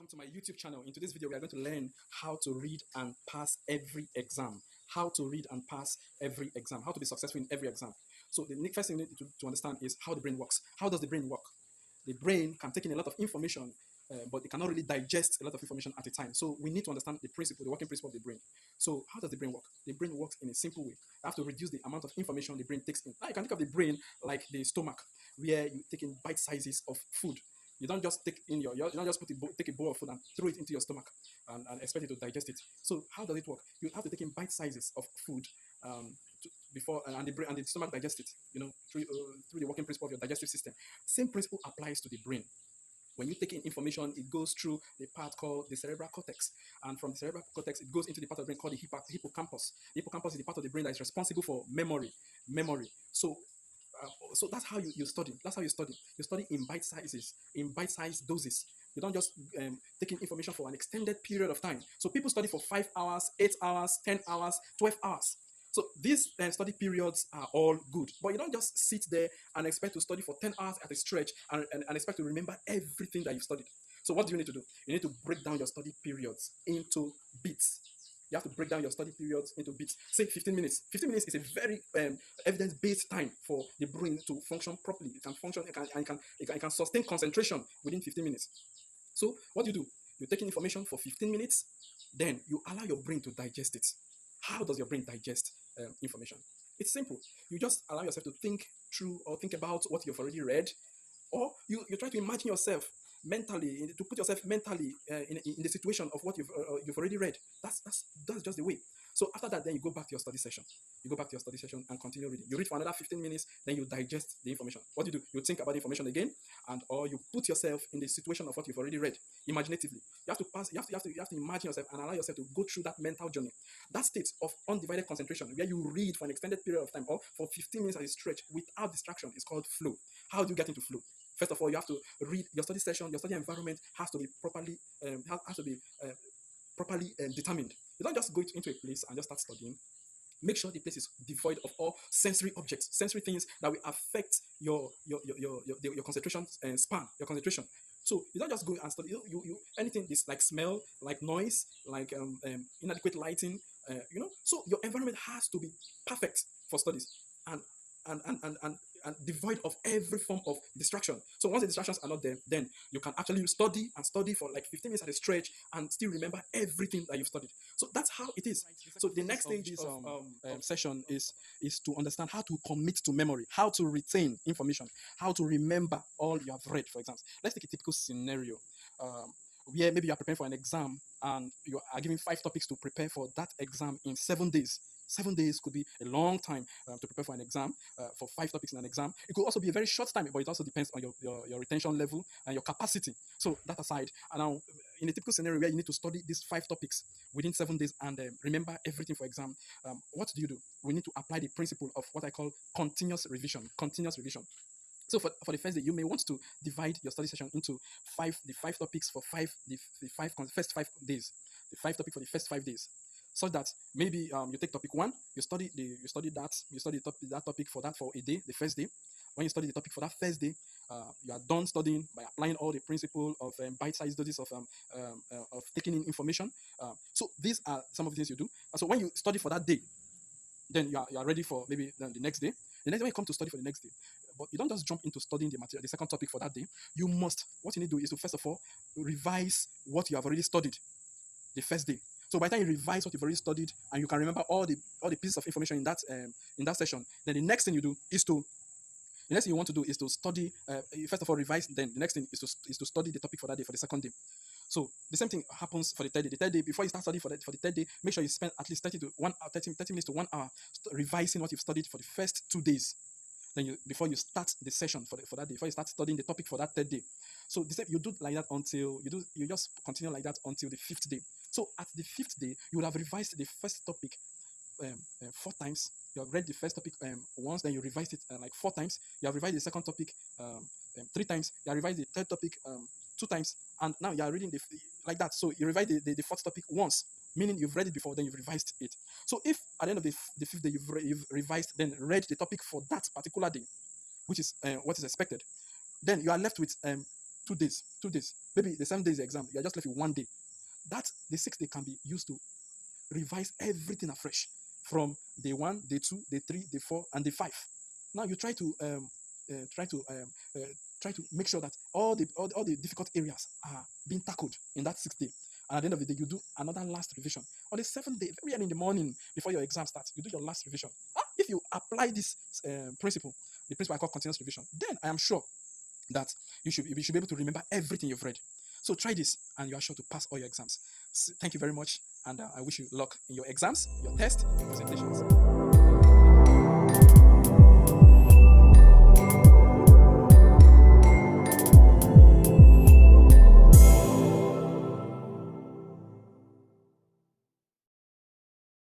welcome to my YouTube channel. In today's video, we are going to learn how to read and pass every exam. How to read and pass every exam. How to be successful in every exam. So the first thing you need to understand is how the brain works. How does the brain work? The brain can take in a lot of information, but it cannot really digest a lot of information at a time. So we need to understand the principle, the working principle of the brain. So how does the brain work? The brain works in a simple way. You have to reduce the amount of information the brain takes in. Now you can think of the brain like the stomach, where you take in bite sizes of food. You don't just take in you don't just take a bowl of food and throw it into your stomach and expect it to digest it. So how does it work? You have to take in bite sizes of food before and the brain and the stomach digest it. Through the working principle of your digestive system. Same principle applies to the brain. When you take in information, it goes through the part called the cerebral cortex. And from the cerebral cortex, it goes into the part of the brain called the hippocampus. The hippocampus is the part of the brain that is responsible for memory. So that's how you study. That's how you study. You study in bite sizes, in bite-sized doses. You don't just take in information for an extended period of time. So people study for 5 hours, 8 hours, 10 hours, 12 hours. So these study periods are all good. But you don't just sit there and expect to study for 10 hours at a stretch and expect to remember everything that you've studied. So what do you need to do? You need to break down your study periods into bits. You have to break down your study periods into bits. Say 15 minutes. 15 minutes is a very evidence-based time for the brain to function properly. It can function, it can sustain concentration within 15 minutes. So what do? You take in information for 15 minutes, then you allow your brain to digest it. How does your brain digest information? It's simple. You just allow yourself to think through or think about what you've already read, or you try to imagine yourself mentally, to put yourself mentally in the situation of what you've already read. That's just the way. So after that, then you go back to your study session. You go back to your study session and continue reading. You read for another 15 minutes, then you digest the information. What do? You think about the information again, or you put yourself in the situation of what you've already read imaginatively. You have to pass. You have to imagine yourself and allow yourself to go through that mental journey. That state of undivided concentration, where you read for an extended period of time or for 15 minutes at a stretch without distraction, is called flow. How do you get into flow? First of all, you have to read your study session. Your study environment has to be properly determined. You don't just go into a place and just start studying. Make sure the place is devoid of all sensory objects, sensory things that will affect your concentration span, your concentration. So you don't just go and study. You anything this like smell, like noise, like inadequate lighting. So your environment has to be perfect for studies and and devoid of every form of distraction. So once the distractions are not there, then you can actually study and study for like 15 minutes at a stretch and still remember everything that you've studied. So that's how it is. So the next stage of session is to understand how to commit to memory, how to retain information, how to remember all you have read for exams. Let's take a typical scenario. Where maybe you are preparing for an exam and you are given 5 topics to prepare for that exam in 7 days. 7 days could be a long time to prepare for an exam, for 5 topics in an exam. It could also be a very short time, but it also depends on your retention level and your capacity. So that aside, and now in a typical scenario where you need to study these 5 topics within 7 days and remember everything for exam, what do? We need to apply the principle of what I call continuous revision. Continuous revision. So for the first day, you may want to divide your study session into the 5 topics for first 5 days. The 5 topics for the first 5 days. So that maybe you take topic 1, you study that topic for a day, the first day. When you study the topic for that first day, you are done studying by applying all the principle of bite-sized doses of taking in information. So these are some of the things you do. So when you study for that day, then you are ready for maybe the next day. The next day when you come to study for the next day, but you don't just jump into studying the material, the second topic for that day. What you need to do is to first of all revise what you have already studied the first day. So by the time you revise what you've already studied and you can remember all the pieces of information in that session, then the next thing you want to do is to study. First of all, revise. Then the next thing is to study the topic for that day for the second day. So the same thing happens for the third day. The third day, before you start studying for the third day, make sure you spend at least 30 minutes to 1 hour revising what you've studied for the first 2 days. Then before you start the session for that day, before you start studying the topic for that third day. So you do like that until you just continue like that until the 5th day. So at the 5th day, you will have revised the first topic 4 times. You have read the first topic once, then you revised it like 4 times. You have revised the second topic 3 times. You have revised the third topic 2 times, and now you are reading like that. So you revise the fourth topic once, meaning you've read it before, then you've revised it. So if at the end of the 5th day you've revised, then read the topic for that particular day, which is what is expected, then you are left with 2 days, 2 days. Maybe the 7 days exam, you're just left with 1 day. That the 6th day can be used to revise everything afresh from day 1, day 2, day 3, day 4, and day 5. Now you try to try to make sure that all the difficult areas are being tackled in that 6th day. And at the end of the day, you do another last revision. On the 7th day, very early in the morning, before your exam starts, you do your last revision. If you apply this principle, the principle I call continuous revision, then I am sure that you should be able to remember everything you've read. So try this, and you are sure to pass all your exams. Thank you very much, and I wish you luck in your exams, your tests, your presentations.